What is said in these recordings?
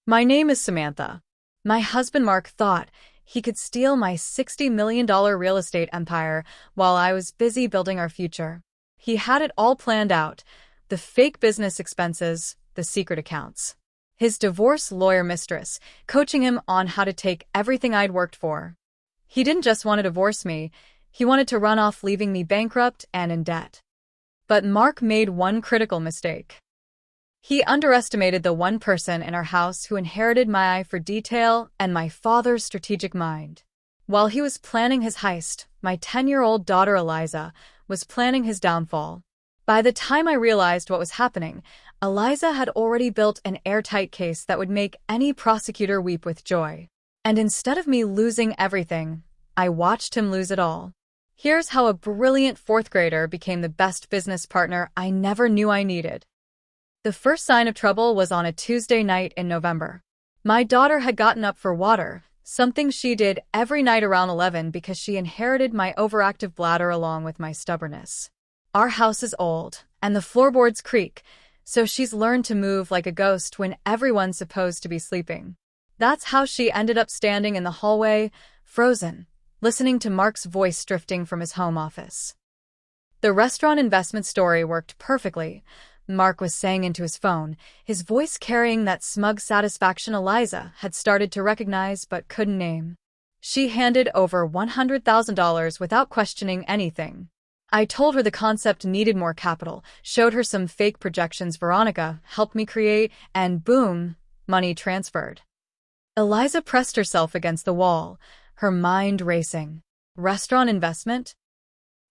My name is Samantha. My husband Mark thought he could steal my $60 million real estate empire while I was busy building our future. He had it all planned out: the fake business expenses, the secret accounts. His divorce lawyer mistress, coaching him on how to take everything I'd worked for. He didn't just want to divorce me, he wanted to run off, leaving me bankrupt and in debt. But Mark made one critical mistake. He underestimated the one person in our house who inherited my eye for detail and my father's strategic mind. While he was planning his heist, my 10-year-old daughter Eliza was planning his downfall. By the time I realized what was happening, Eliza had already built an airtight case that would make any prosecutor weep with joy. And instead of me losing everything, I watched him lose it all. Here's how a brilliant fourth grader became the best business partner I never knew I needed. The first sign of trouble was on a Tuesday night in November. My daughter had gotten up for water, something she did every night around 11 because she inherited my overactive bladder along with my stubbornness. Our house is old, and the floorboards creak, so she's learned to move like a ghost when everyone's supposed to be sleeping. That's how she ended up standing in the hallway, frozen, listening to Mark's voice drifting from his home office. The restaurant investment story worked perfectly, Mark was saying into his phone, his voice carrying that smug satisfaction Eliza had started to recognize but couldn't name. She handed over $100,000 without questioning anything. I told her the concept needed more capital, showed her some fake projections Veronica helped me create, and boom, money transferred. Eliza pressed herself against the wall, her mind racing. Restaurant investment?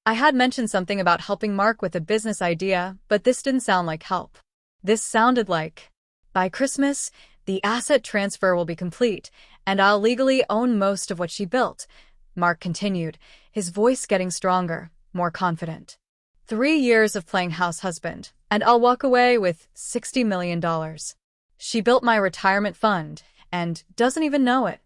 I had mentioned something about helping Mark with a business idea, but this didn't sound like help. This sounded like, by Christmas, the asset transfer will be complete, and I'll legally own most of what she built, Mark continued, his voice getting stronger, more confident. 3 years of playing house husband, and I'll walk away with $60 million. She built my retirement fund, and doesn't even know it.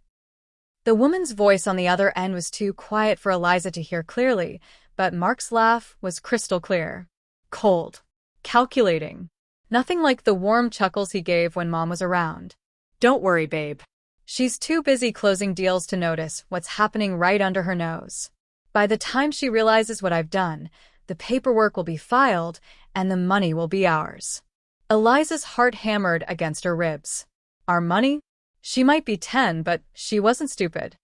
The woman's voice on the other end was too quiet for Eliza to hear clearly, but Mark's laugh was crystal clear. Cold. Calculating. Nothing like the warm chuckles he gave when Mom was around. Don't worry, babe. She's too busy closing deals to notice what's happening right under her nose. By the time she realizes what I've done, the paperwork will be filed and the money will be ours. Eliza's heart hammered against her ribs. Our money? She might be 10, but she wasn't stupid.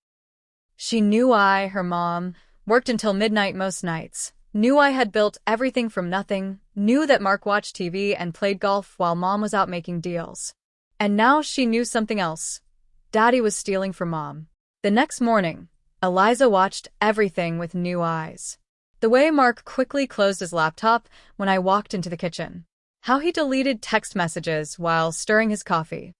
She knew I, her mom, worked until midnight most nights, knew I had built everything from nothing, knew that Mark watched TV and played golf while Mom was out making deals. And now she knew something else. Daddy was stealing from Mom. The next morning, Eliza watched everything with new eyes. The way Mark quickly closed his laptop when I walked into the kitchen. How he deleted text messages while stirring his coffee.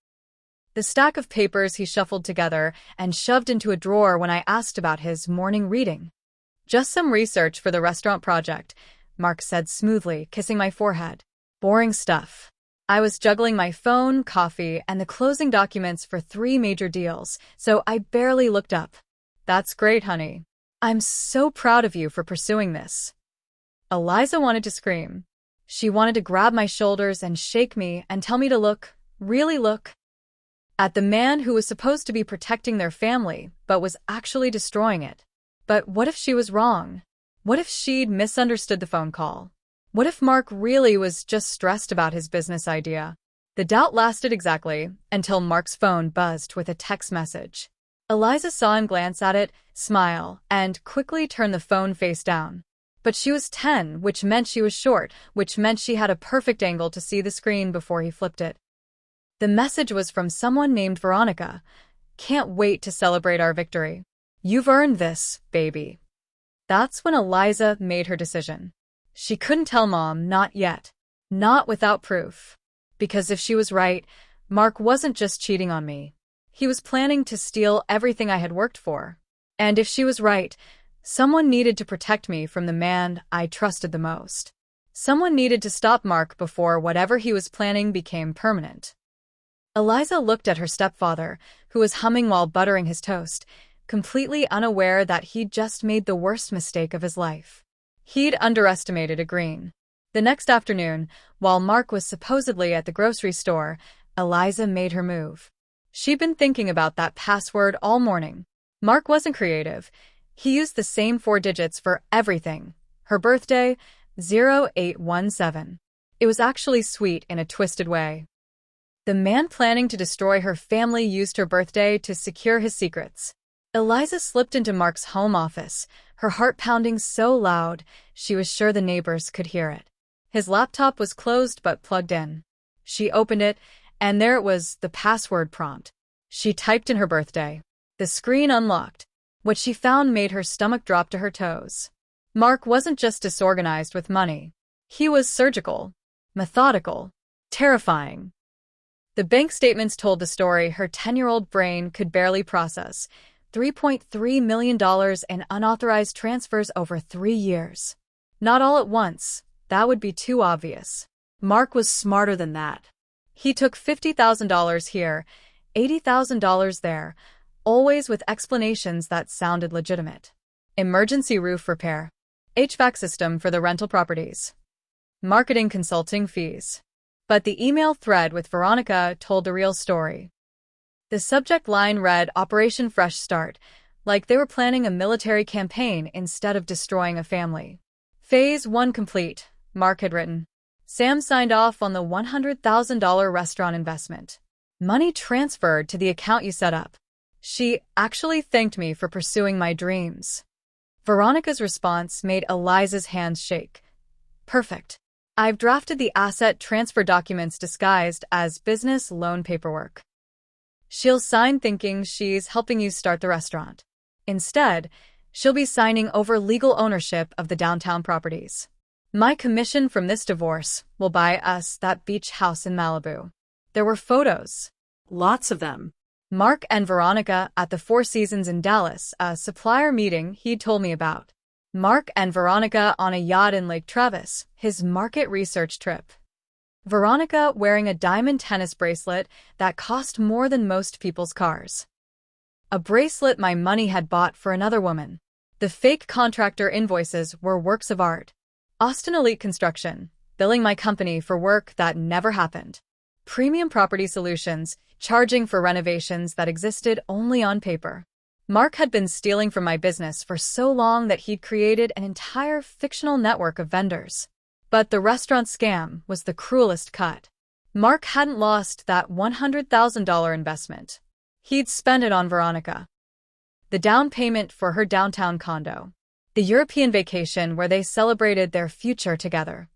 The stack of papers he shuffled together and shoved into a drawer when I asked about his morning reading. Just some research for the restaurant project, Mark said smoothly, kissing my forehead. Boring stuff. I was juggling my phone, coffee, and the closing documents for 3 major deals, so I barely looked up. That's great, honey. I'm so proud of you for pursuing this. Eliza wanted to scream. She wanted to grab my shoulders and shake me and tell me to look, really look, at the man who was supposed to be protecting their family, but was actually destroying it. But what if she was wrong? What if she'd misunderstood the phone call? What if Mark really was just stressed about his business idea? The doubt lasted exactly until Mark's phone buzzed with a text message. Eliza saw him glance at it, smile, and quickly turn the phone face down. But she was 10, which meant she was short, which meant she had a perfect angle to see the screen before he flipped it. The message was from someone named Veronica. Can't wait to celebrate our victory. You've earned this, baby. That's when Eliza made her decision. She couldn't tell Mom, not yet. Not without proof. Because if she was right, Mark wasn't just cheating on me. He was planning to steal everything I had worked for. And if she was right, someone needed to protect me from the man I trusted the most. Someone needed to stop Mark before whatever he was planning became permanent. Eliza looked at her stepfather, who was humming while buttering his toast, completely unaware that he'd just made the worst mistake of his life. He'd underestimated a green. The next afternoon, while Mark was supposedly at the grocery store, Eliza made her move. She'd been thinking about that password all morning. Mark wasn't creative. He used the same 4 digits for everything. Her birthday, 0817. It was actually sweet in a twisted way. The man planning to destroy her family used her birthday to secure his secrets. Eliza slipped into Mark's home office, her heart pounding so loud she was sure the neighbors could hear it. His laptop was closed but plugged in. She opened it, and there it was, the password prompt. She typed in her birthday. The screen unlocked. What she found made her stomach drop to her toes. Mark wasn't just disorganized with money. He was surgical, methodical, terrifying. The bank statements told the story her 10-year-old brain could barely process. $3.3 million in unauthorized transfers over 3 years. Not all at once. That would be too obvious. Mark was smarter than that. He took $50,000 here, $80,000 there, always with explanations that sounded legitimate. Emergency roof repair. HVAC system for the rental properties. Marketing consulting fees. But the email thread with Veronica told the real story. The subject line read Operation Fresh Start, like they were planning a military campaign instead of destroying a family. Phase 1 complete, Mark had written. Sam signed off on the $100,000 restaurant investment. Money transferred to the account you set up. She actually thanked me for pursuing my dreams. Veronica's response made Eliza's hands shake. Perfect. I've drafted the asset transfer documents disguised as business loan paperwork. She'll sign thinking she's helping you start the restaurant. Instead, she'll be signing over legal ownership of the downtown properties. My commission from this divorce will buy us that beach house in Malibu. There were photos. Lots of them. Mark and Veronica at the Four Seasons in Dallas, a supplier meeting he'd told me about. Mark and Veronica on a yacht in Lake Travis, his market research trip. Veronica wearing a diamond tennis bracelet that cost more than most people's cars. A bracelet my money had bought for another woman. The fake contractor invoices were works of art. Austin Elite Construction, billing my company for work that never happened. Premium Property Solutions, charging for renovations that existed only on paper. Mark had been stealing from my business for so long that he'd created an entire fictional network of vendors. But the restaurant scam was the cruelest cut. Mark hadn't lost that $100,000 investment. He'd spent it on Veronica. The down payment for her downtown condo. The European vacation where they celebrated their future together.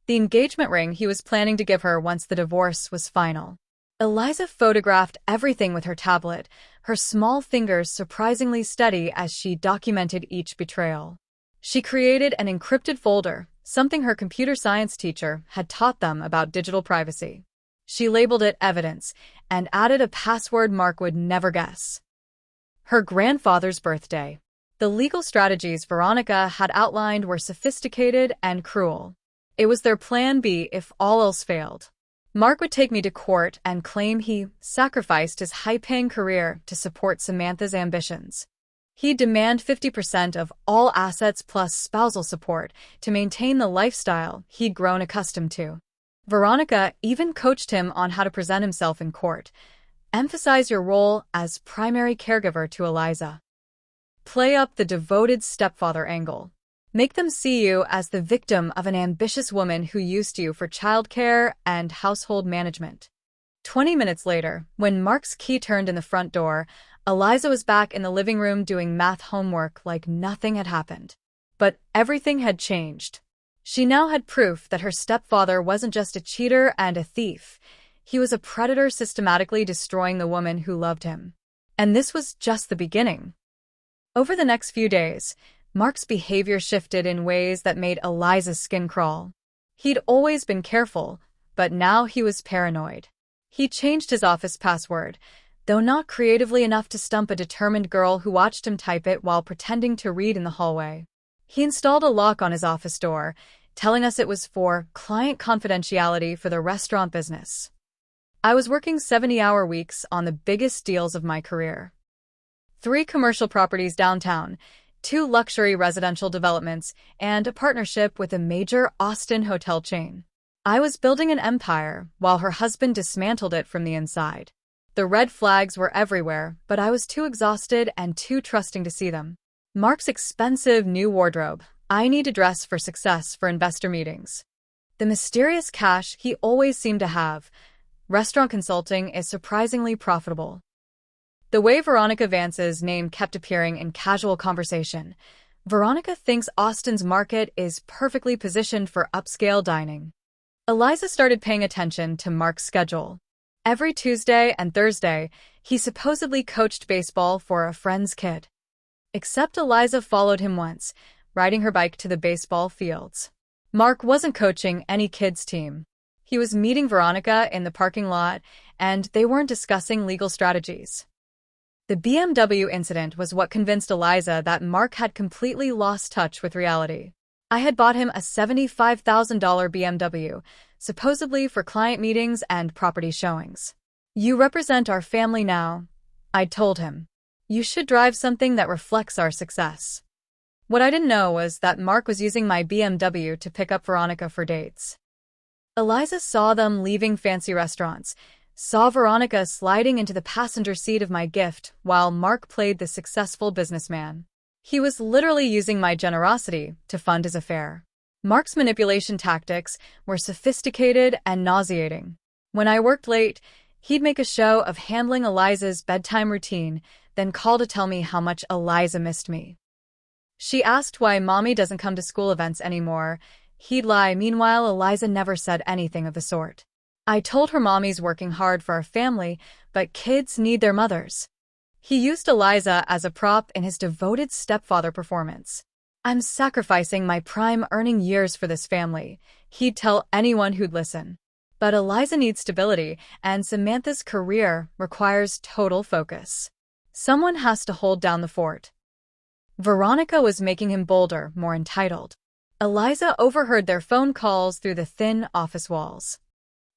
The engagement ring he was planning to give her once the divorce was final. Eliza photographed everything with her tablet, her small fingers surprisingly steady as she documented each betrayal. She created an encrypted folder, something her computer science teacher had taught them about digital privacy. She labeled it Evidence and added a password Mark would never guess. Her grandfather's birthday. The legal strategies Veronica had outlined were sophisticated and cruel. It was their plan B if all else failed. Mark would take me to court and claim he sacrificed his high-paying career to support Samantha's ambitions. He'd demand 50% of all assets plus spousal support to maintain the lifestyle he'd grown accustomed to. Veronica even coached him on how to present himself in court. Emphasize your role as primary caregiver to Eliza. Play up the devoted stepfather angle. Make them see you as the victim of an ambitious woman who used you for childcare and household management. 20 minutes later, when Mark's key turned in the front door, Eliza was back in the living room doing math homework like nothing had happened. But everything had changed. She now had proof that her stepfather wasn't just a cheater and a thief. He was a predator systematically destroying the woman who loved him. And this was just the beginning. Over the next few days, Mark's behavior shifted in ways that made Eliza's skin crawl. He'd always been careful, but now he was paranoid. He changed his office password, though not creatively enough to stump a determined girl who watched him type it while pretending to read in the hallway. He installed a lock on his office door, telling us it was for client confidentiality for the restaurant business. I was working 70-hour weeks on the biggest deals of my career. 3 commercial properties downtown, 2 luxury residential developments, and a partnership with a major Austin hotel chain. I was building an empire while her husband dismantled it from the inside. The red flags were everywhere, but I was too exhausted and too trusting to see them. Mark's expensive new wardrobe. I need to dress for success for investor meetings. The mysterious cash he always seemed to have. Restaurant consulting is surprisingly profitable. The way Veronica Vance's name kept appearing in casual conversation. Veronica thinks Austin's market is perfectly positioned for upscale dining. Eliza started paying attention to Mark's schedule. Every Tuesday and Thursday, he supposedly coached baseball for a friend's kid. Except Eliza followed him once, riding her bike to the baseball fields. Mark wasn't coaching any kids' team. He was meeting Veronica in the parking lot, and they weren't discussing legal strategies. The BMW incident was what convinced Eliza that Mark had completely lost touch with reality. I had bought him a $75,000 BMW, supposedly for client meetings and property showings. You represent our family now, I'd told him. You should drive something that reflects our success. What I didn't know was that Mark was using my BMW to pick up Veronica for dates. Eliza saw them leaving fancy restaurants, saw Veronica sliding into the passenger seat of my gift while Mark played the successful businessman. He was literally using my generosity to fund his affair. Mark's manipulation tactics were sophisticated and nauseating. When I worked late, he'd make a show of handling Eliza's bedtime routine, then call to tell me how much Eliza missed me. She asked why Mommy doesn't come to school events anymore. He'd lie. Meanwhile, Eliza never said anything of the sort. I told her Mommy's working hard for our family, but kids need their mothers. He used Eliza as a prop in his devoted stepfather performance. I'm sacrificing my prime earning years for this family, he'd tell anyone who'd listen. But Eliza needs stability, and Samantha's career requires total focus. Someone has to hold down the fort. Veronica was making him bolder, more entitled. Eliza overheard their phone calls through the thin office walls.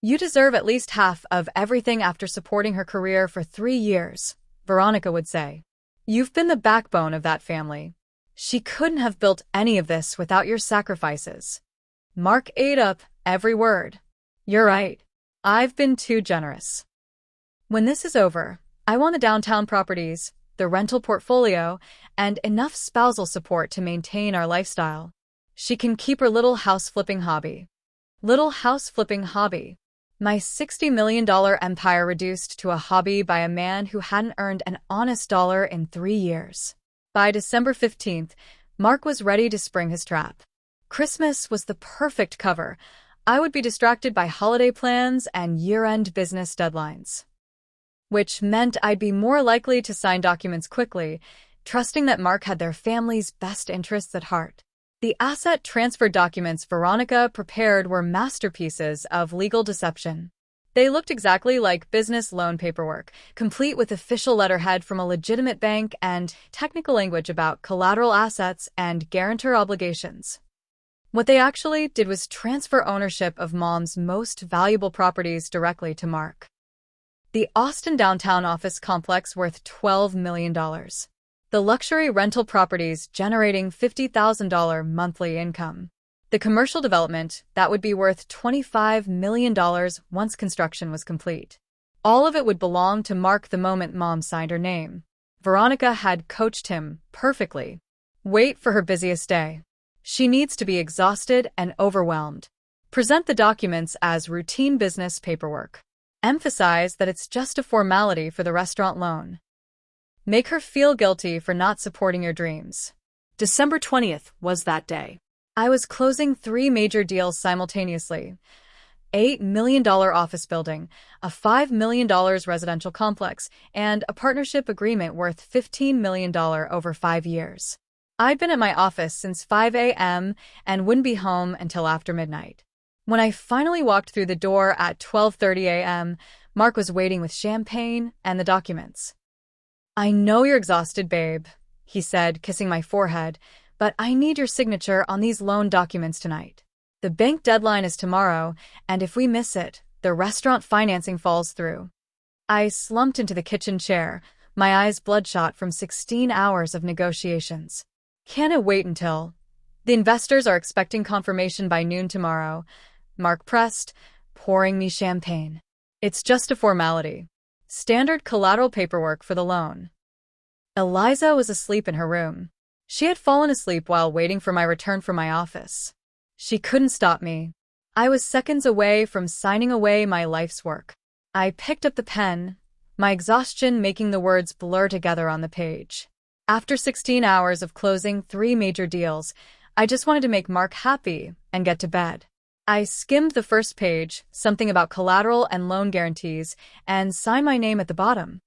You deserve at least half of everything after supporting her career for 3 years, Veronica would say. You've been the backbone of that family. She couldn't have built any of this without your sacrifices. Mark ate up every word. You're right. I've been too generous. When this is over, I want the downtown properties, the rental portfolio, and enough spousal support to maintain our lifestyle. She can keep her little house flipping hobby. Little house flipping hobby. My $60 million empire reduced to a hobby by a man who hadn't earned an honest dollar in 3 years. By December 15th, Mark was ready to spring his trap. Christmas was the perfect cover. I would be distracted by holiday plans and year-end business deadlines. Which meant I'd be more likely to sign documents quickly, trusting that Mark had their family's best interests at heart. The asset transfer documents Veronica prepared were masterpieces of legal deception. They looked exactly like business loan paperwork, complete with official letterhead from a legitimate bank and technical language about collateral assets and guarantor obligations. What they actually did was transfer ownership of Mom's most valuable properties directly to Mark. The Austin downtown office complex worth $12 million. The luxury rental properties generating $50,000 monthly income. The commercial development that would be worth $25 million once construction was complete. All of it would belong to Mark the moment Mom signed her name. Veronica had coached him perfectly. Wait for her busiest day. She needs to be exhausted and overwhelmed. Present the documents as routine business paperwork. Emphasize that it's just a formality for the restaurant loan. Make her feel guilty for not supporting your dreams. December 20th was that day. I was closing 3 major deals simultaneously. $8 million office building, a $5 million residential complex, and a partnership agreement worth $15 million over 5 years. I'd been at my office since 5 a.m. and wouldn't be home until after midnight. When I finally walked through the door at 12:30 a.m., Mark was waiting with champagne and the documents. I know you're exhausted, babe, he said, kissing my forehead, but I need your signature on these loan documents tonight. The bank deadline is tomorrow, and if we miss it, the restaurant financing falls through. I slumped into the kitchen chair, my eyes bloodshot from 16 hours of negotiations. Can it wait until? The investors are expecting confirmation by noon tomorrow, Mark pressed, pouring me champagne. It's just a formality. Standard collateral paperwork for the loan. Eliza was asleep in her room. She had fallen asleep while waiting for my return from my office. She couldn't stop me. I was seconds away from signing away my life's work. I picked up the pen, my exhaustion making the words blur together on the page. After 16 hours of closing 3 major deals, I just wanted to make Mark happy and get to bed. I skimmed the first page, something about collateral and loan guarantees, and signed my name at the bottom.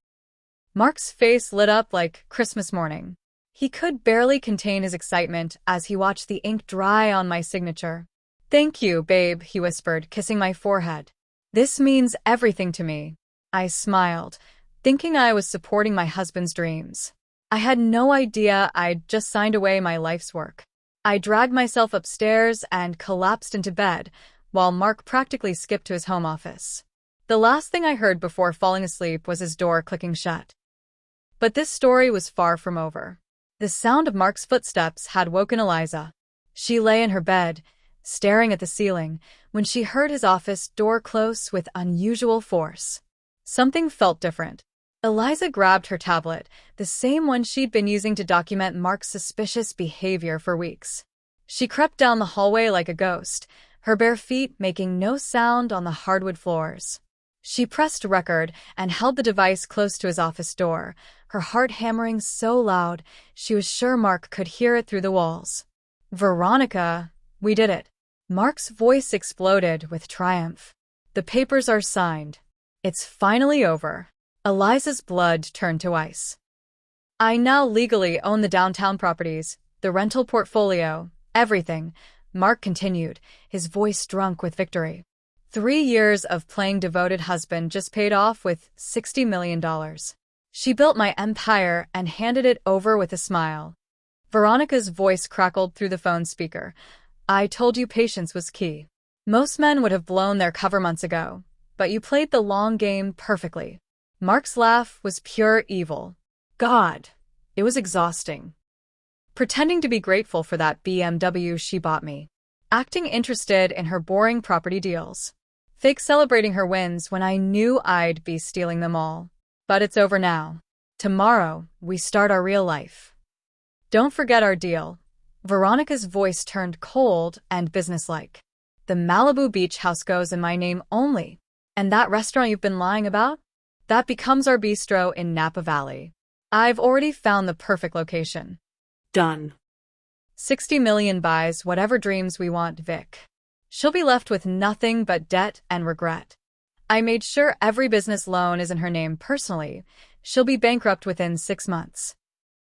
Mark's face lit up like Christmas morning. He could barely contain his excitement as he watched the ink dry on my signature. "Thank you, babe," he whispered, kissing my forehead. "This means everything to me." I smiled, thinking I was supporting my husband's dreams. I had no idea I'd just signed away my life's work. I dragged myself upstairs and collapsed into bed, while Mark practically skipped to his home office. The last thing I heard before falling asleep was his door clicking shut. But this story was far from over. The sound of Mark's footsteps had woken Eliza. She lay in her bed, staring at the ceiling, when she heard his office door close with unusual force. Something felt different. Eliza grabbed her tablet, the same one she'd been using to document Mark's suspicious behavior for weeks. She crept down the hallway like a ghost, her bare feet making no sound on the hardwood floors. She pressed record and held the device close to his office door, her heart hammering so loud she was sure Mark could hear it through the walls. "Veronica, we did it." Mark's voice exploded with triumph. "The papers are signed. It's finally over." Eliza's blood turned to ice. "I now legally own the downtown properties, the rental portfolio, everything," Mark continued, his voice drunk with victory. 3 years of playing devoted husband just paid off with $60 million. She built my empire and handed it over with a smile. Veronica's voice crackled through the phone speaker. "I told you patience was key. Most men would have blown their cover months ago, but you played the long game perfectly." Mark's laugh was pure evil. "God, it was exhausting. Pretending to be grateful for that BMW she bought me. Acting interested in her boring property deals. Fake celebrating her wins when I knew I'd be stealing them all. But it's over now. Tomorrow, we start our real life. Don't forget our deal." Veronica's voice turned cold and businesslike. "The Malibu beach house goes in my name only. And that restaurant you've been lying about? That becomes our bistro in Napa Valley. I've already found the perfect location." Done. 60 million buys whatever dreams we want, Vic. She'll be left with nothing but debt and regret. I made sure every business loan is in her name personally. She'll be bankrupt within 6 months.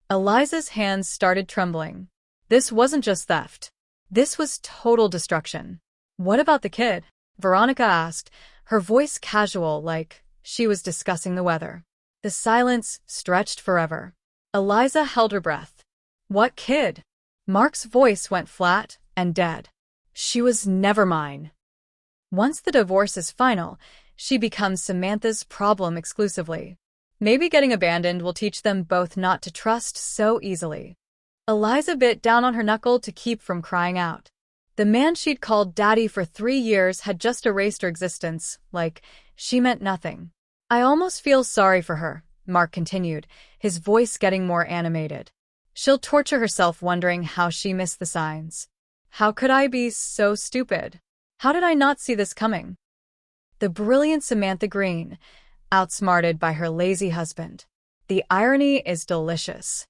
Eliza's hands started trembling. This wasn't just theft. This was total destruction. "What about the kid?" Veronica asked, her voice casual like she was discussing the weather. The silence stretched forever. Eliza held her breath. "What kid?" Mark's voice went flat and dead. "She was never mine. Once the divorce is final, she becomes Samantha's problem exclusively. Maybe getting abandoned will teach them both not to trust so easily." Eliza bit down on her knuckle to keep from crying out. The man she'd called daddy for 3 years had just erased her existence, like she meant nothing. "I almost feel sorry for her," Mark continued, his voice getting more animated. "She'll torture herself wondering how she missed the signs. How could I be so stupid? How did I not see this coming?" The brilliant Samantha Green, outsmarted by her lazy husband. The irony is delicious.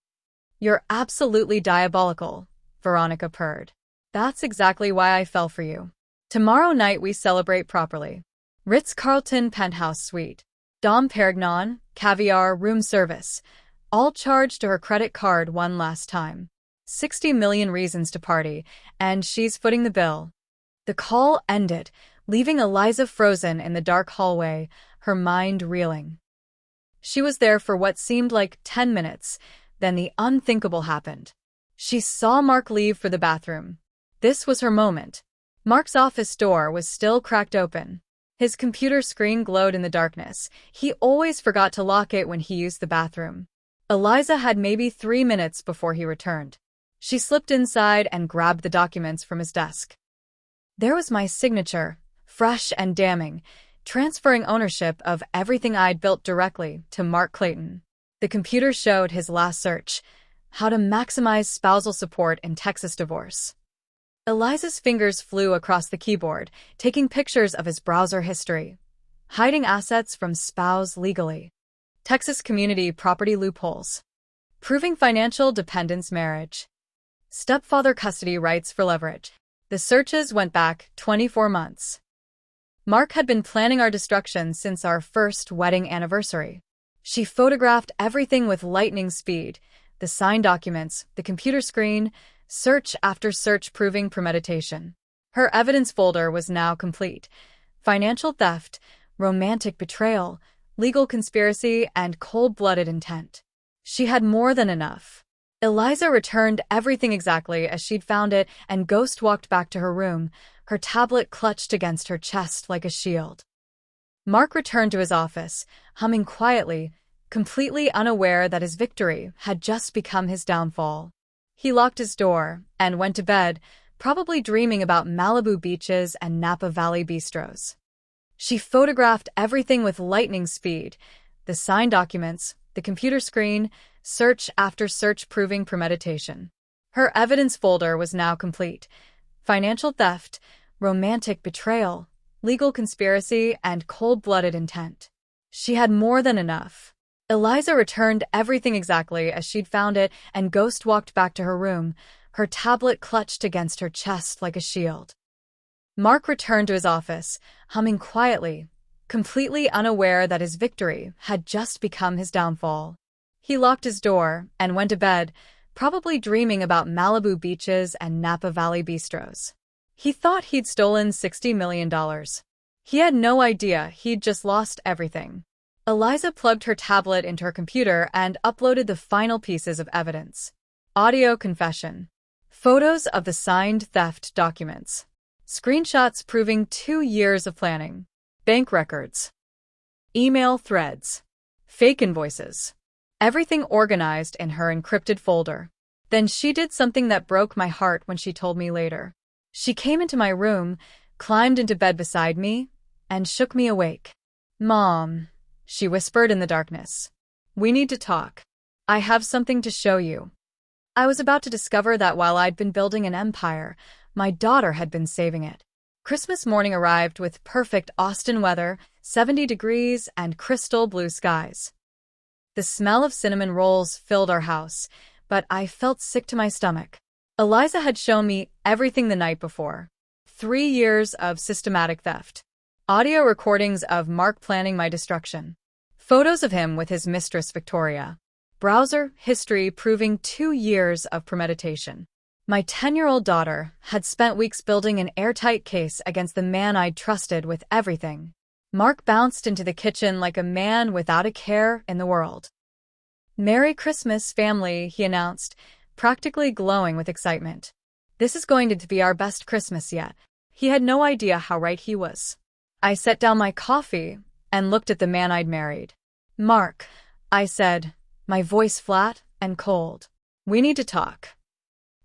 "You're absolutely diabolical," Veronica purred. "That's exactly why I fell for you. Tomorrow night we celebrate properly. Ritz-Carlton penthouse suite. Dom Perignon, caviar, room service. All charged to her credit card one last time. 60 million reasons to party, and she's footing the bill." The call ended, leaving Eliza frozen in the dark hallway, her mind reeling. She was there for what seemed like 10 minutes, then the unthinkable happened. She saw Mark leave for the bathroom. This was her moment. Mark's office door was still cracked open. His computer screen glowed in the darkness. He always forgot to lock it when he used the bathroom. Eliza had maybe 3 minutes before he returned. She slipped inside and grabbed the documents from his desk. There was my signature, fresh and damning. transferring ownership of everything I'd built directly to Mark Clayton. The computer showed his last search: how to maximize spousal support in Texas divorce. Eliza's fingers flew across the keyboard, taking pictures of his browser history. Hiding assets from spouse legally. Texas community property loopholes. Proving financial dependence marriage. Stepfather custody rights for leverage. The searches went back 24 months. Mark had been planning our destruction since our first wedding anniversary. She photographed everything with lightning speed: the signed documents, the computer screen, search after search proving premeditation. Her evidence folder was now complete: financial theft, romantic betrayal, legal conspiracy, and cold-blooded intent. She had more than enough. Eliza returned everything exactly as she'd found it and ghost walked back to her room, her tablet clutched against her chest like a shield. Mark returned to his office, humming quietly, completely unaware that his victory had just become his downfall. He locked his door and went to bed, probably dreaming about Malibu beaches and Napa Valley bistros. She photographed everything with lightning speed: the signed documents, the computer screen, search after search proving premeditation. Her evidence folder was now complete: financial theft, romantic betrayal, legal conspiracy, and cold-blooded intent. She had more than enough. Eliza returned everything exactly as she'd found it and ghost walked back to her room, her tablet clutched against her chest like a shield. Mark returned to his office, humming quietly, completely unaware that his victory had just become his downfall. He locked his door and went to bed, probably dreaming about Malibu beaches and Napa Valley bistros. He thought he'd stolen $60 million. He had no idea he'd just lost everything. Eliza plugged her tablet into her computer and uploaded the final pieces of evidence. Audio confession. Photos of the signed theft documents. Screenshots proving 2 years of planning. Bank records. Email threads. Fake invoices. Everything organized in her encrypted folder. Then she did something that broke my heart when she told me later. She came into my room, climbed into bed beside me, and shook me awake. "Mom," she whispered in the darkness. "We need to talk. I have something to show you." I was about to discover that while I'd been building an empire, my daughter had been saving it. Christmas morning arrived with perfect Austin weather, 70 degrees, and crystal blue skies. The smell of cinnamon rolls filled our house, but I felt sick to my stomach. Eliza had shown me everything the night before. 3 years of systematic theft. Audio recordings of Mark planning my destruction. Photos of him with his mistress Victoria. Browser history proving 2 years of premeditation. My 10-year-old daughter had spent weeks building an airtight case against the man I'd trusted with everything. Mark bounced into the kitchen like a man without a care in the world. "Merry Christmas, family," he announced, practically glowing with excitement. "This is going to be our best Christmas yet." He had no idea how right he was. I set down my coffee and looked at the man I'd married. "Mark," I said, my voice flat and cold. "We need to talk."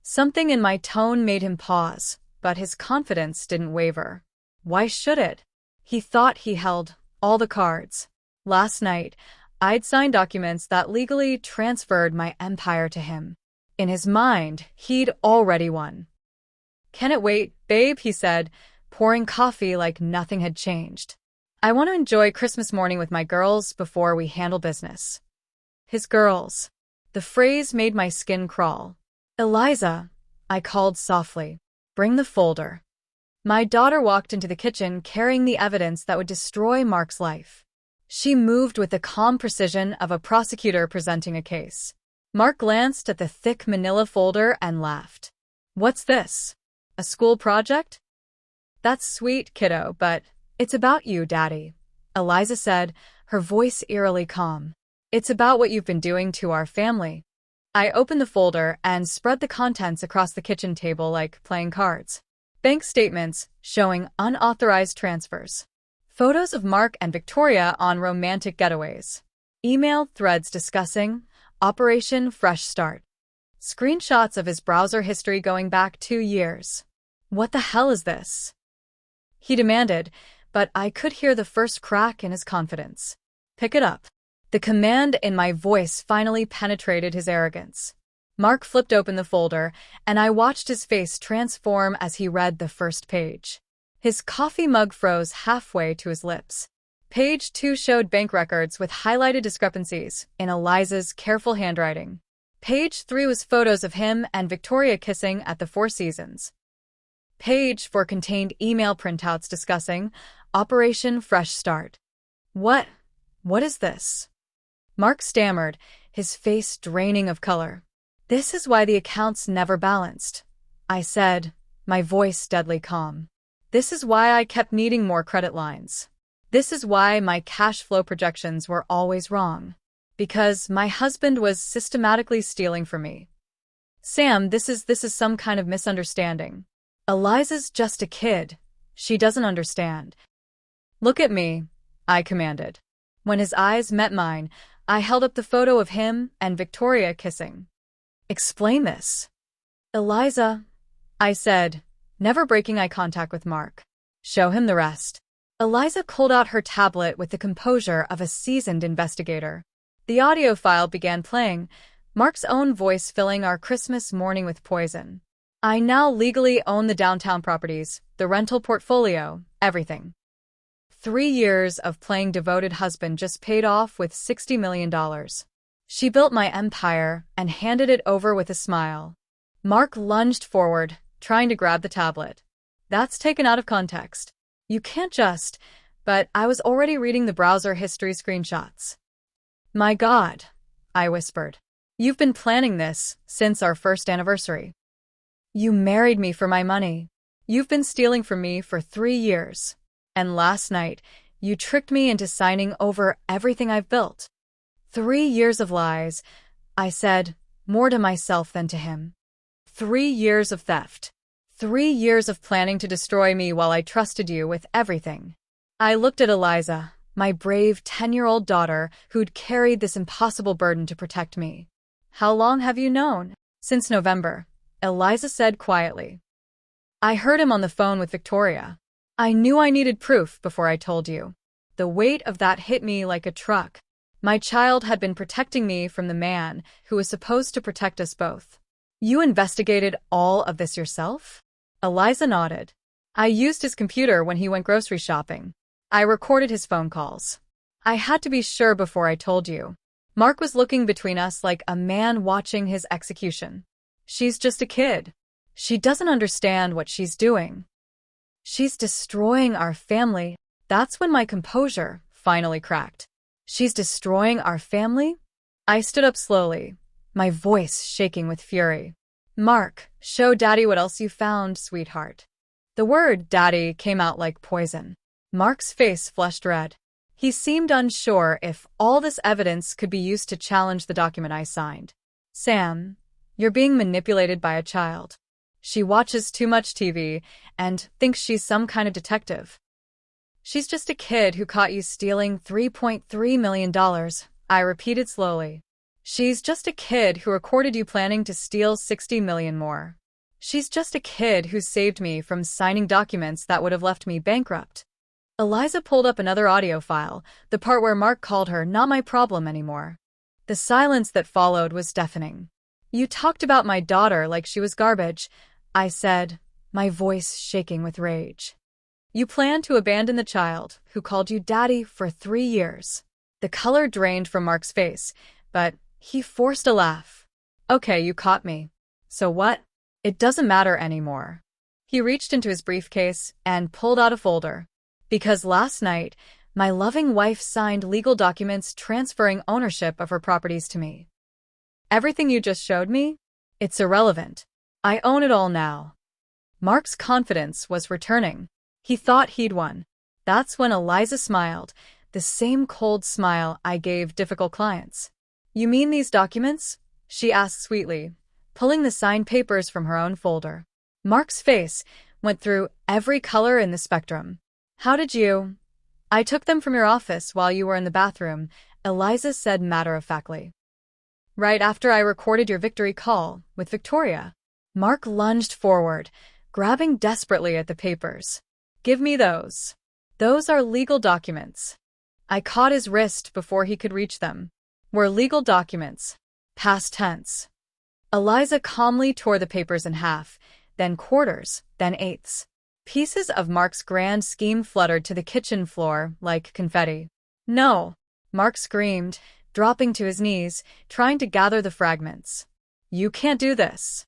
Something in my tone made him pause, but his confidence didn't waver. Why should it? He thought he held all the cards. Last night, I'd signed documents that legally transferred my empire to him. In his mind, he'd already won. "Can it wait, babe?" he said, pouring coffee like nothing had changed. "I want to enjoy Christmas morning with my girls before we handle business." His girls. The phrase made my skin crawl. "Eliza," I called softly, "bring the folder." My daughter walked into the kitchen carrying the evidence that would destroy Mark's life. She moved with the calm precision of a prosecutor presenting a case. Mark glanced at the thick manila folder and laughed. "What's this? A school project?" "That's sweet, kiddo, but it's about you, Daddy," Eliza said, her voice eerily calm. "It's about what you've been doing to our family." I opened the folder and spread the contents across the kitchen table like playing cards. Bank statements showing unauthorized transfers. Photos of Mark and Victoria on romantic getaways. Email threads discussing Operation Fresh Start. Screenshots of his browser history going back 2 years. "What the hell is this?" he demanded, but I could hear the first crack in his confidence. Pick it up. The command in my voice finally penetrated his arrogance. Mark flipped open the folder, and I watched his face transform as he read the first page. His coffee mug froze halfway to his lips. Page 2 showed bank records with highlighted discrepancies in Eliza's careful handwriting. Page 3 was photos of him and Victoria kissing at the Four Seasons. Page 4 contained email printouts discussing Operation Fresh Start. What is this? Mark stammered, his face draining of color. This is why the accounts never balanced, I said, my voice deadly calm. This is why I kept needing more credit lines. This is why my cash flow projections were always wrong. Because my husband was systematically stealing from me. Sam, this is some kind of misunderstanding. Eliza's just a kid. She doesn't understand. Look at me, I commanded. When his eyes met mine, I held up the photo of him and Victoria kissing. Explain this. Eliza, I said, never breaking eye contact with Mark. Show him the rest. Eliza pulled out her tablet with the composure of a seasoned investigator. The audio file began playing, Mark's own voice filling our Christmas morning with poison. I now legally own the downtown properties, the rental portfolio, everything. 3 years of playing devoted husband just paid off with $60 million. She built my empire and handed it over with a smile. Mark lunged forward, trying to grab the tablet. That's taken out of context. You can't just, but I was already reading the browser history screenshots. My God, I whispered. You've been planning this since our first anniversary. You married me for my money. You've been stealing from me for 3 years. And last night, you tricked me into signing over everything I've built. 3 years of lies, I said, more to myself than to him. 3 years of theft. 3 years of planning to destroy me while I trusted you with everything. I looked at Eliza, my brave 10-year-old daughter who'd carried this impossible burden to protect me. How long have you known? Since November, Eliza said quietly. I heard him on the phone with Victoria. I knew I needed proof before I told you. The weight of that hit me like a truck. My child had been protecting me from the man who was supposed to protect us both. You investigated all of this yourself? Eliza nodded. I used his computer when he went grocery shopping. I recorded his phone calls. I had to be sure before I told you. Mark was looking between us like a man watching his execution. She's just a kid. She doesn't understand what she's doing. She's destroying our family. That's when my composure finally cracked. She's destroying our family? I stood up slowly, my voice shaking with fury. Mark, show Daddy what else you found, sweetheart. The word Daddy came out like poison. Mark's face flushed red. He seemed unsure if all this evidence could be used to challenge the document I signed. Sam, you're being manipulated by a child. She watches too much TV and thinks she's some kind of detective. She's just a kid who caught you stealing $3.3 million, I repeated slowly. She's just a kid who recorded you planning to steal $60 million more. She's just a kid who saved me from signing documents that would have left me bankrupt. Eliza pulled up another audio file, the part where Mark called her not my problem anymore. The silence that followed was deafening. You talked about my daughter like she was garbage, I said, my voice shaking with rage. You planned to abandon the child who called you Daddy for 3 years. The color drained from Mark's face, but he forced a laugh. Okay, you caught me. So what? It doesn't matter anymore. He reached into his briefcase and pulled out a folder. Because last night, my loving wife signed legal documents transferring ownership of her properties to me. Everything you just showed me? It's irrelevant. I own it all now. Mark's confidence was returning. He thought he'd won. That's when Eliza smiled, the same cold smile I gave difficult clients. You mean these documents? She asked sweetly, pulling the signed papers from her own folder. Mark's face went through every color in the spectrum. How did you? I took them from your office while you were in the bathroom, Eliza said matter-of-factly. Right after I recorded your victory call with Victoria. Mark lunged forward, grabbing desperately at the papers. Give me those. Those are legal documents. I caught his wrist before he could reach them. Were legal documents. Past tense. Eliza calmly tore the papers in half, then quarters, then eighths. Pieces of Mark's grand scheme fluttered to the kitchen floor like confetti. No, Mark screamed, dropping to his knees, trying to gather the fragments. You can't do this.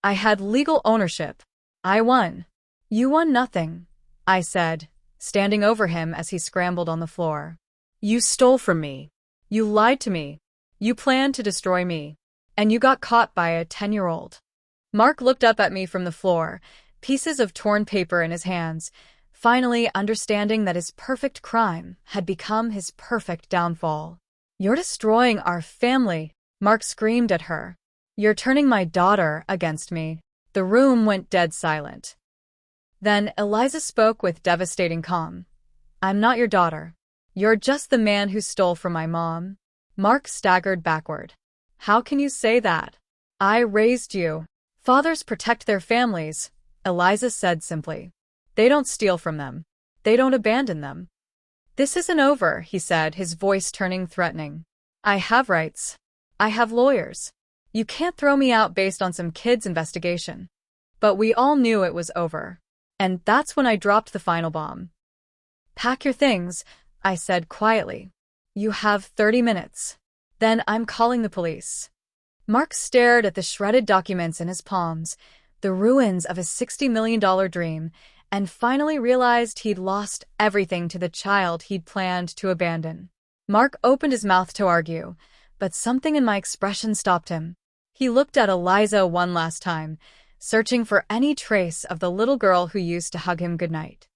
I had legal ownership. I won. You won nothing, I said, standing over him as he scrambled on the floor. You stole from me. You lied to me. You planned to destroy me. And you got caught by a 10-year-old. Mark looked up at me from the floor, pieces of torn paper in his hands, finally understanding that his perfect crime had become his perfect downfall. You're destroying our family, Mark screamed at her. You're turning my daughter against me. The room went dead silent. Then Eliza spoke with devastating calm. I'm not your daughter. You're just the man who stole from my mom. Mark staggered backward. How can you say that? I raised you. Fathers protect their families, Eliza said simply. They don't steal from them. They don't abandon them. This isn't over, he said, his voice turning threatening. I have rights. I have lawyers. You can't throw me out based on some kid's investigation. But we all knew it was over. And that's when I dropped the final bomb. Pack your things, I said quietly. You have 30 minutes. Then I'm calling the police. Mark stared at the shredded documents in his palms, the ruins of his $60 million dream, and finally realized he'd lost everything to the child he'd planned to abandon. Mark opened his mouth to argue, but something in my expression stopped him. He looked at Eliza one last time, searching for any trace of the little girl who used to hug him goodnight.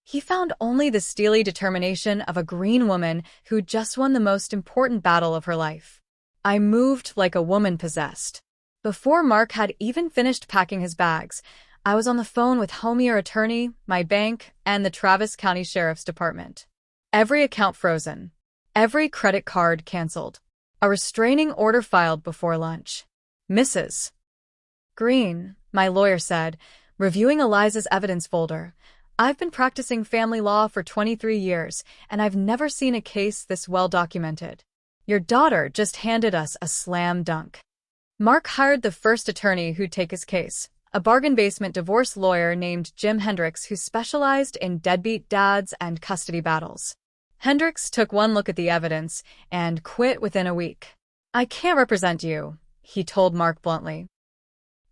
He found only the steely determination of a green woman who just won the most important battle of her life. I moved like a woman possessed. Before Mark had even finished packing his bags, I was on the phone with Homier Attorney, my bank, and the Travis County Sheriff's Department. Every account frozen. Every credit card canceled. A restraining order filed before lunch. Mrs. Green, my lawyer said, reviewing Eliza's evidence folder. I've been practicing family law for 23 years, and I've never seen a case this well documented. Your daughter just handed us a slam dunk. Mark hired the first attorney who'd take his case, a bargain basement divorce lawyer named Jim Hendricks who specialized in deadbeat dads and custody battles. Hendricks took one look at the evidence and quit within a week. I can't represent you, he told Mark bluntly.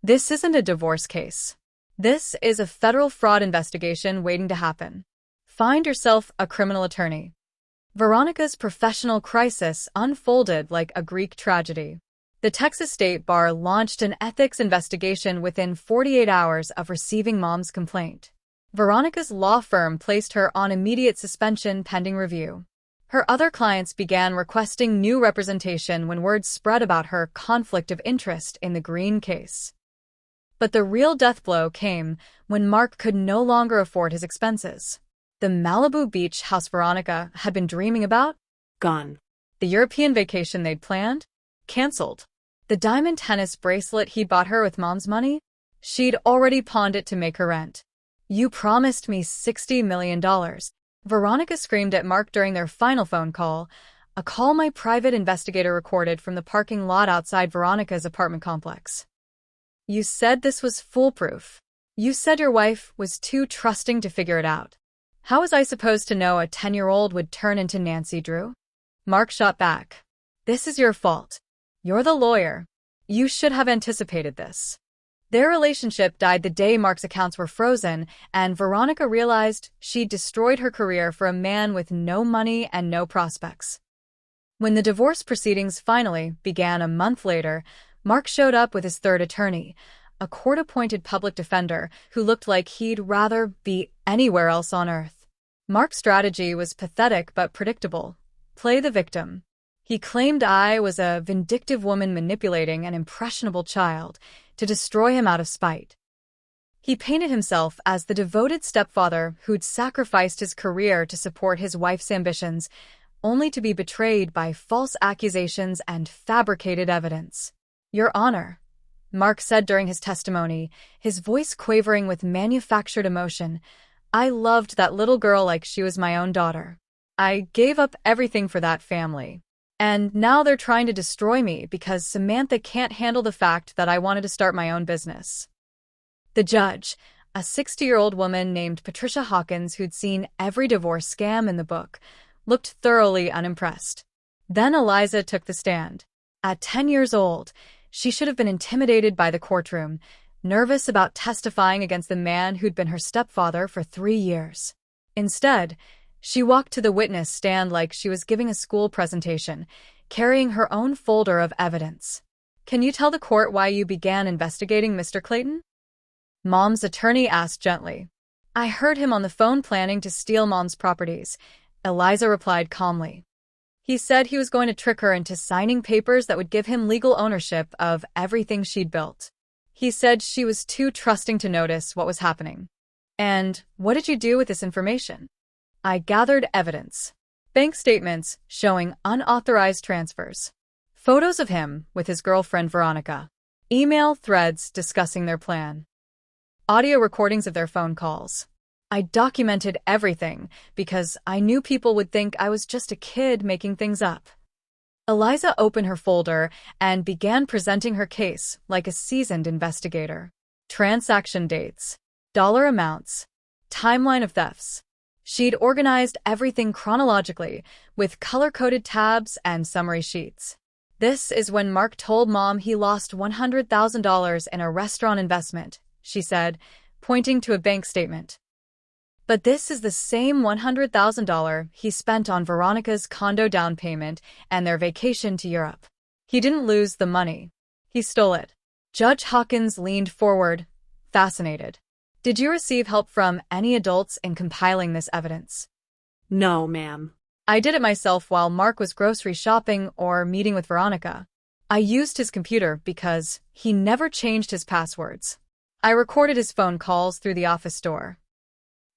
This isn't a divorce case. This is a federal fraud investigation waiting to happen. Find yourself a criminal attorney. Veronica's professional crisis unfolded like a Greek tragedy. The Texas State Bar launched an ethics investigation within 48 hours of receiving Mom's complaint. Veronica's law firm placed her on immediate suspension pending review. Her other clients began requesting new representation when word spread about her conflict of interest in the Green case. But the real death blow came when Mark could no longer afford his expenses. The Malibu beach house Veronica had been dreaming about? Gone. The European vacation they'd planned? Cancelled. The diamond tennis bracelet he'd bought her with Mom's money? She'd already pawned it to make her rent. You promised me $60 million. Veronica screamed at Mark during their final phone call, a call my private investigator recorded from the parking lot outside Veronica's apartment complex. You said this was foolproof. You said your wife was too trusting to figure it out. How was I supposed to know a 10-year-old would turn into Nancy Drew? Mark shot back. This is your fault. You're the lawyer. You should have anticipated this. Their relationship died the day Mark's accounts were frozen, and Veronica realized she'd destroyed her career for a man with no money and no prospects. When the divorce proceedings finally began a month later, Mark showed up with his third attorney, a court-appointed public defender who looked like he'd rather be anywhere else on earth. Mark's strategy was pathetic but predictable. Play the victim. He claimed I was a vindictive woman manipulating an impressionable child to destroy him out of spite. He painted himself as the devoted stepfather who'd sacrificed his career to support his wife's ambitions, only to be betrayed by false accusations and fabricated evidence. Your Honor, Mark said during his testimony, his voice quavering with manufactured emotion, I loved that little girl like she was my own daughter. I gave up everything for that family. And now they're trying to destroy me because Samantha can't handle the fact that I wanted to start my own business. The judge, a 60-year-old woman named Patricia Hawkins who'd seen every divorce scam in the book, looked thoroughly unimpressed. Then Eliza took the stand. At 10 years old, she should have been intimidated by the courtroom, nervous about testifying against the man who'd been her stepfather for 3 years. Instead, she walked to the witness stand like she was giving a school presentation, carrying her own folder of evidence. "Can you tell the court why you began investigating Mr. Clayton?" Mom's attorney asked gently. "I heard him on the phone planning to steal Mom's properties," Eliza replied calmly. "He said he was going to trick her into signing papers that would give him legal ownership of everything she'd built. He said she was too trusting to notice what was happening." "And what did you do with this information?" "I gathered evidence. Bank statements showing unauthorized transfers. Photos of him with his girlfriend Veronica. Email threads discussing their plan. Audio recordings of their phone calls. I documented everything because I knew people would think I was just a kid making things up." Eliza opened her folder and began presenting her case like a seasoned investigator. Transaction dates, dollar amounts, timeline of thefts. She'd organized everything chronologically with color-coded tabs and summary sheets. "This is when Mark told Mom he lost $100,000 in a restaurant investment," she said, pointing to a bank statement. "But this is the same $100,000 he spent on Veronica's condo down payment and their vacation to Europe. He didn't lose the money. He stole it." Judge Hawkins leaned forward, fascinated. "Did you receive help from any adults in compiling this evidence?" "No, ma'am. "I did it myself while Mark was grocery shopping or meeting with Veronica. I used his computer because he never changed his passwords. I recorded his phone calls through the office door.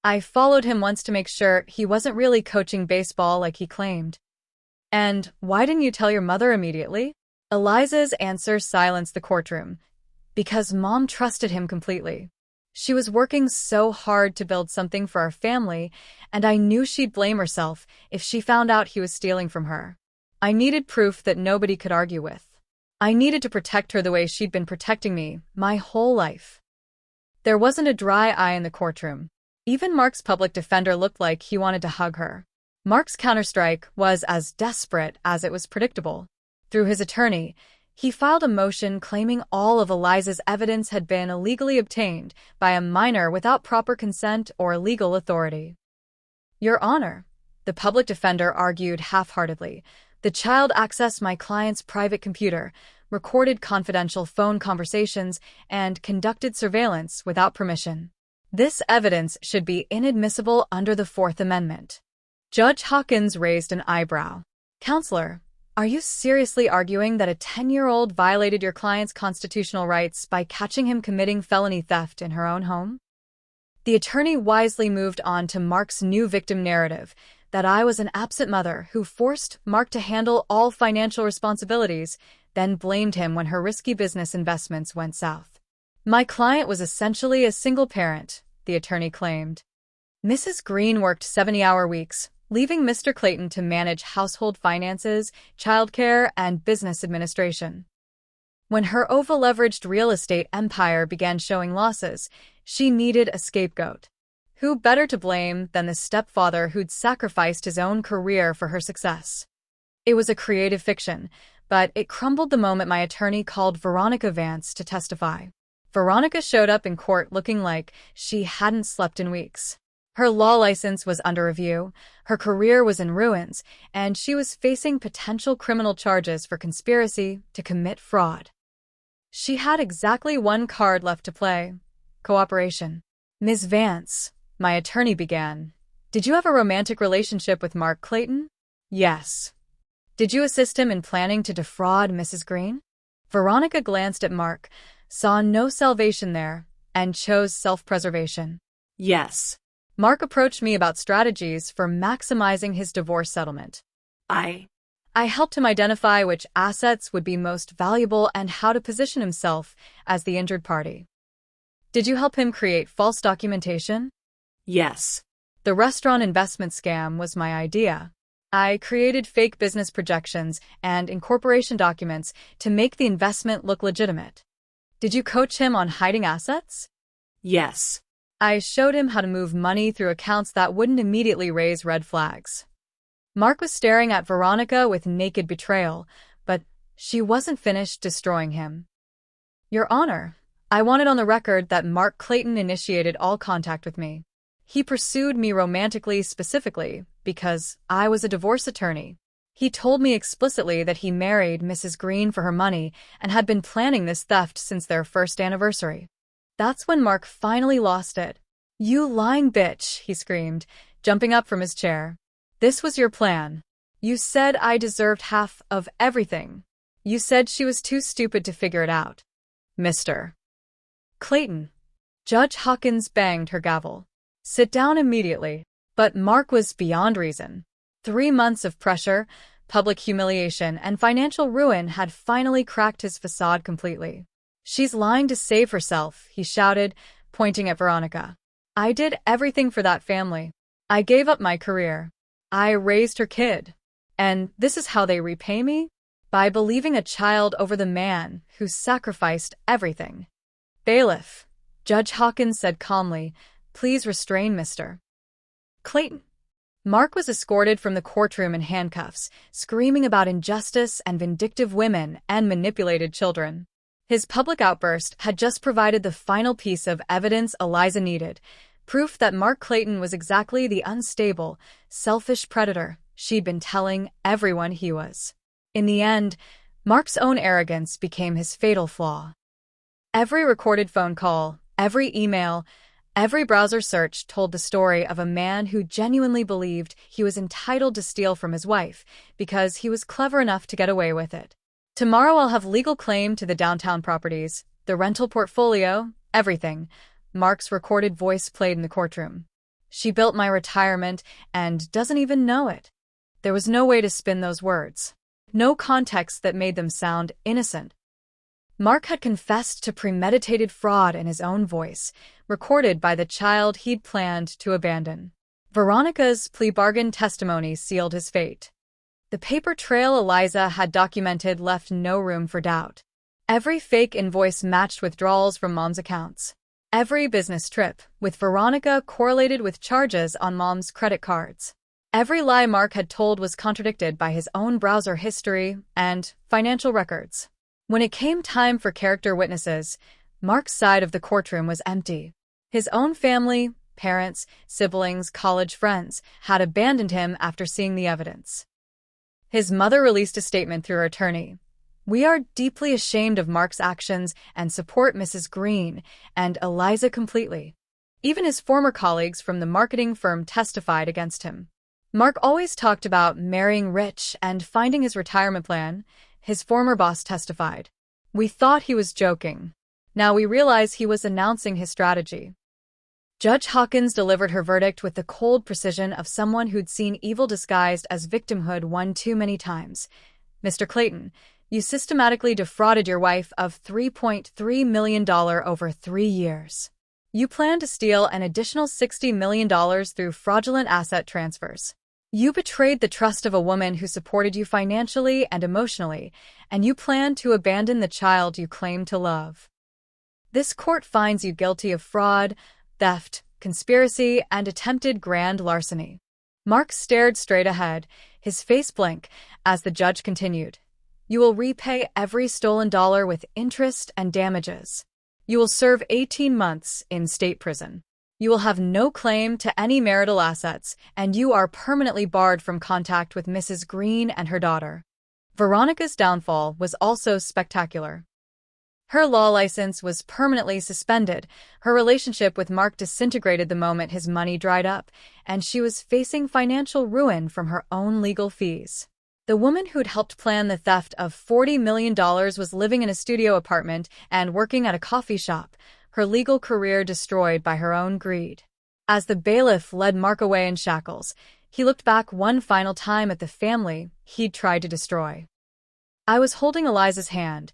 I followed him once to make sure he wasn't really coaching baseball like he claimed." "And why didn't you tell your mother immediately?" Eliza's answer silenced the courtroom. "Because Mom trusted him completely. She was working so hard to build something for our family, and I knew she'd blame herself if she found out he was stealing from her. I needed proof that nobody could argue with. I needed to protect her the way she'd been protecting me my whole life." There wasn't a dry eye in the courtroom. Even Mark's public defender looked like he wanted to hug her. Mark's counterstrike was as desperate as it was predictable. Through his attorney, he filed a motion claiming all of Eliza's evidence had been illegally obtained by a minor without proper consent or legal authority. "Your Honor," the public defender argued half-heartedly, "the child accessed my client's private computer, recorded confidential phone conversations, and conducted surveillance without permission. This evidence should be inadmissible under the Fourth Amendment." Judge Hawkins raised an eyebrow. "Counselor, are you seriously arguing that a 10-year-old violated your client's constitutional rights by catching him committing felony theft in her own home?" The attorney wisely moved on to Mark's new victim narrative, that I was an absent mother who forced Mark to handle all financial responsibilities, then blamed him when her risky business investments went south. "My client was essentially a single parent," the attorney claimed. "Mrs. Green worked 70-hour weeks, leaving Mr. Clayton to manage household finances, childcare, and business administration. When her over-leveraged real estate empire began showing losses, she needed a scapegoat. Who better to blame than the stepfather who'd sacrificed his own career for her success?" It was a creative fiction, but it crumbled the moment my attorney called Veronica Vance to testify. Veronica showed up in court looking like she hadn't slept in weeks. Her law license was under review, her career was in ruins, and she was facing potential criminal charges for conspiracy to commit fraud. She had exactly one card left to play: cooperation. "Ms. Vance," my attorney began, "did you have a romantic relationship with Mark Clayton?" "Yes." "Did you assist him in planning to defraud Mrs. Green?" Veronica glanced at Mark, saw no salvation there, and chose self-preservation. "Yes." "Mark approached me about strategies for maximizing his divorce settlement. I helped him identify which assets would be most valuable and how to position himself as the injured party." "Did you help him create false documentation?" Yes. The restaurant investment scam was my idea. I created fake business projections and incorporation documents to make the investment look legitimate. Did you coach him on hiding assets? Yes. I showed him how to move money through accounts that wouldn't immediately raise red flags. Mark was staring at Veronica with naked betrayal, but she wasn't finished destroying him. Your Honor, I want it on the record that Mark Clayton initiated all contact with me. He pursued me romantically specifically because I was a divorce attorney. He told me explicitly that he married Mrs. Green for her money and had been planning this theft since their first anniversary. That's when Mark finally lost it. You lying bitch, he screamed, jumping up from his chair. This was your plan. You said I deserved half of everything. You said she was too stupid to figure it out. Mr. Clayton. Judge Hawkins banged her gavel. Sit down immediately. But Mark was beyond reason. 3 months of pressure, public humiliation, and financial ruin had finally cracked his facade completely. She's lying to save herself, he shouted, pointing at Veronica. I did everything for that family. I gave up my career. I raised her kid. And this is how they repay me? By believing a child over the man who sacrificed everything. Bailiff, Judge Hawkins said calmly, please restrain Mr. Clayton. Mark was escorted from the courtroom in handcuffs, screaming about injustice and vindictive women and manipulated children. His public outburst had just provided the final piece of evidence Eliza needed, proof that Mark Clayton was exactly the unstable, selfish predator she'd been telling everyone he was. In the end, Mark's own arrogance became his fatal flaw. Every recorded phone call, every email, every browser search told the story of a man who genuinely believed he was entitled to steal from his wife because he was clever enough to get away with it. Tomorrow I'll have legal claim to the downtown properties, the rental portfolio, everything. Mark's recorded voice played in the courtroom. She built my retirement and doesn't even know it. There was no way to spin those words. No context that made them sound innocent. Mark had confessed to premeditated fraud in his own voice, recorded by the child he'd planned to abandon. Veronica's plea bargain testimony sealed his fate. The paper trail Eliza had documented left no room for doubt. Every fake invoice matched withdrawals from Mom's accounts. Every business trip with Veronica correlated with charges on Mom's credit cards. Every lie Mark had told was contradicted by his own browser history and financial records. When it came time for character witnesses, Mark's side of the courtroom was empty. His own family, parents, siblings, college friends had abandoned him after seeing the evidence. His mother released a statement through her attorney. We are deeply ashamed of Mark's actions and support Mrs. Green and Eliza completely. Even his former colleagues from the marketing firm testified against him. Mark always talked about marrying rich and finding his retirement plan, his former boss testified. We thought he was joking. Now we realize he was announcing his strategy. Judge Hawkins delivered her verdict with the cold precision of someone who'd seen evil disguised as victimhood one too many times. Mr. Clayton, you systematically defrauded your wife of $3.3 million over 3 years. You plan to steal an additional $60 million through fraudulent asset transfers. You betrayed the trust of a woman who supported you financially and emotionally, and you plan to abandon the child you claim to love. This court finds you guilty of fraud, theft, conspiracy, and attempted grand larceny. Mark stared straight ahead, his face blank, as the judge continued. You will repay every stolen dollar with interest and damages. You will serve 18 months in state prison. You will have no claim to any marital assets, and you are permanently barred from contact with Mrs. Green and her daughter. Veronica's downfall was also spectacular. Her law license was permanently suspended, her relationship with Mark disintegrated the moment his money dried up, and she was facing financial ruin from her own legal fees. The woman who'd helped plan the theft of $40 million was living in a studio apartment and working at a coffee shop, her legal career destroyed by her own greed. As the bailiff led Mark away in shackles, he looked back one final time at the family he'd tried to destroy. I was holding Eliza's hand,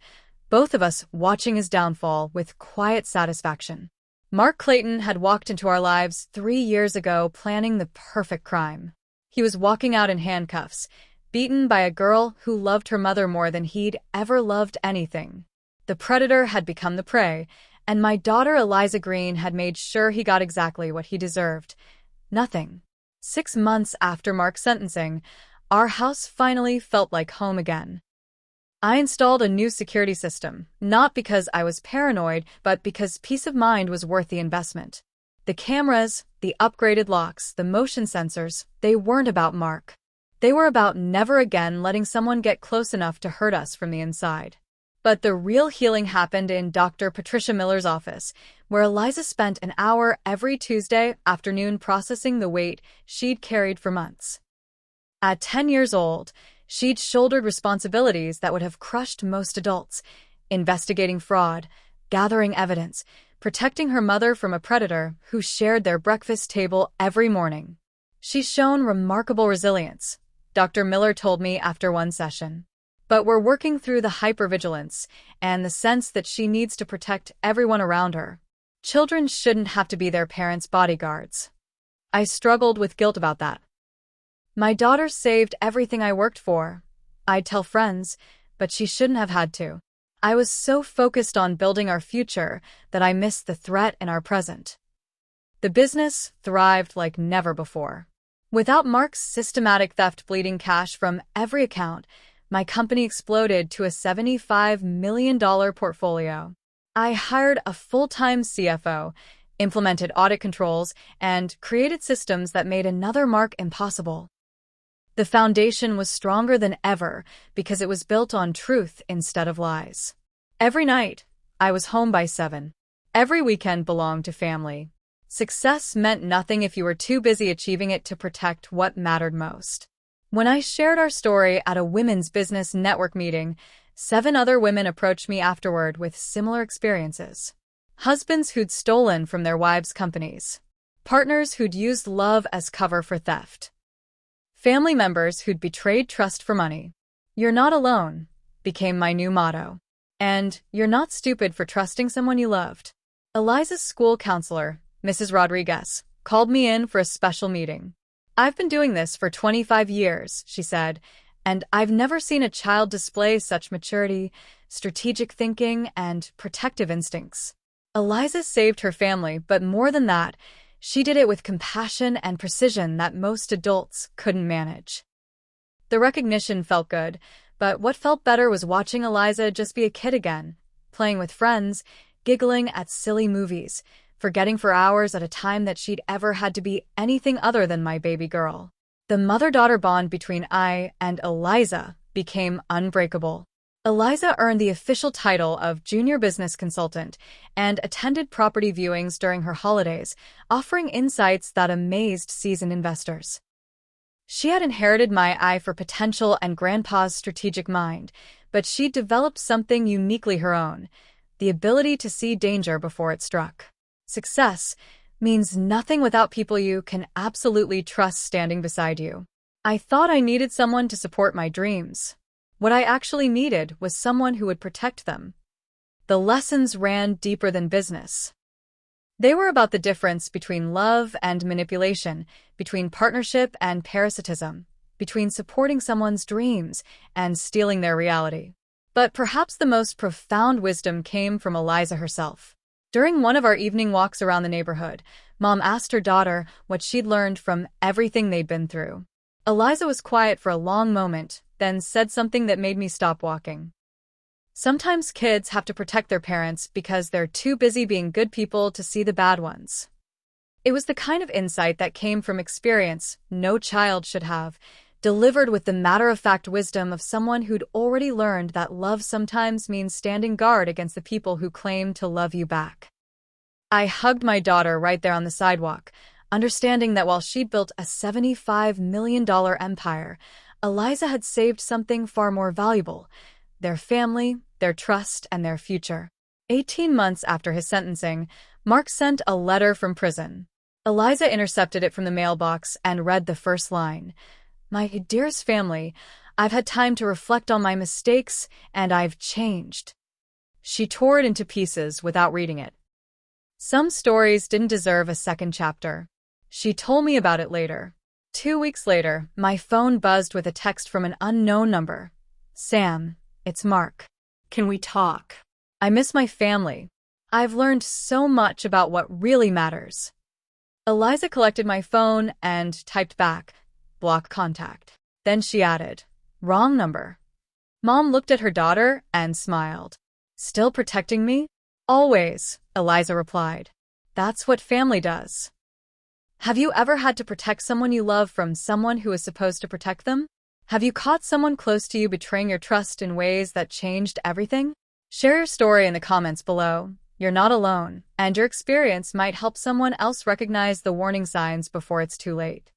both of us watching his downfall with quiet satisfaction. Mark Clayton had walked into our lives 3 years ago planning the perfect crime. He was walking out in handcuffs, beaten by a girl who loved her mother more than he'd ever loved anything. The predator had become the prey, and my daughter Eliza Green had made sure he got exactly what he deserved. Nothing. 6 months after Mark's sentencing, our house finally felt like home again. I installed a new security system, not because I was paranoid, but because peace of mind was worth the investment. The cameras, the upgraded locks, the motion sensors, they weren't about Mark. They were about never again letting someone get close enough to hurt us from the inside. But the real healing happened in Dr. Patricia Miller's office, where Eliza spent an hour every Tuesday afternoon processing the weight she'd carried for months. At 10 years old, she'd shouldered responsibilities that would have crushed most adults, investigating fraud, gathering evidence, protecting her mother from a predator who shared their breakfast table every morning. She's shown remarkable resilience, Dr. Miller told me after one session. But we're working through the hypervigilance and the sense that she needs to protect everyone around her. Children shouldn't have to be their parents' bodyguards. I struggled with guilt about that. My daughter saved everything I worked for. I'd tell friends, but she shouldn't have had to. I was so focused on building our future that I missed the threat in our present. The business thrived like never before. Without Mark's systematic theft bleeding cash from every account, my company exploded to a $75 million portfolio. I hired a full-time CFO, implemented audit controls, and created systems that made another Mark impossible. The foundation was stronger than ever because it was built on truth instead of lies. Every night, I was home by 7. Every weekend belonged to family. Success meant nothing if you were too busy achieving it to protect what mattered most. When I shared our story at a women's business network meeting, 7 other women approached me afterward with similar experiences. Husbands who'd stolen from their wives' companies. Partners who'd used love as cover for theft. Family members who'd betrayed trust for money. "You're not alone," became my new motto. And "you're not stupid for trusting someone you loved." Eliza's school counselor, Mrs. Rodriguez, called me in for a special meeting. "I've been doing this for 25 years, she said, and I've never seen a child display such maturity, strategic thinking, and protective instincts." Eliza saved her family, but more than that, she did it with compassion and precision that most adults couldn't manage. The recognition felt good, but what felt better was watching Eliza just be a kid again, playing with friends, giggling at silly movies, forgetting for hours at a time that she'd ever had to be anything other than my baby girl. The mother-daughter bond between I and Eliza became unbreakable. Eliza earned the official title of Junior Business Consultant and attended property viewings during her holidays, offering insights that amazed seasoned investors. She had inherited my eye for potential and Grandpa's strategic mind, but she'd developed something uniquely her own, the ability to see danger before it struck. Success means nothing without people you can absolutely trust standing beside you. I thought I needed someone to support my dreams. What I actually needed was someone who would protect them. The lessons ran deeper than business. They were about the difference between love and manipulation, between partnership and parasitism, between supporting someone's dreams and stealing their reality. But perhaps the most profound wisdom came from Eliza herself. During one of our evening walks around the neighborhood, Mom asked her daughter what she'd learned from everything they'd been through. Eliza was quiet for a long moment, then said something that made me stop walking. "Sometimes kids have to protect their parents because they're too busy being good people to see the bad ones." It was the kind of insight that came from experience no child should have, delivered with the matter-of-fact wisdom of someone who'd already learned that love sometimes means standing guard against the people who claim to love you back. I hugged my daughter right there on the sidewalk, understanding that while she'd built a $75 million empire, Eliza had saved something far more valuable: their family, their trust, and their future. 18 months after his sentencing, Mark sent a letter from prison. Eliza intercepted it from the mailbox and read the first line. "My dearest family, I've had time to reflect on my mistakes, and I've changed." She tore it into pieces without reading it. Some stories didn't deserve a second chapter. She told me about it later. 2 weeks later, my phone buzzed with a text from an unknown number. Sam, it's Mark. Can we talk? I miss my family. I've learned so much about what really matters. Eliza collected my phone and typed back, block contact. Then she added, wrong number. Mom looked at her daughter and smiled. Still protecting me? Always, Eliza replied. That's what family does. Have you ever had to protect someone you love from someone who is supposed to protect them? Have you caught someone close to you betraying your trust in ways that changed everything? Share your story in the comments below. You're not alone, and your experience might help someone else recognize the warning signs before it's too late.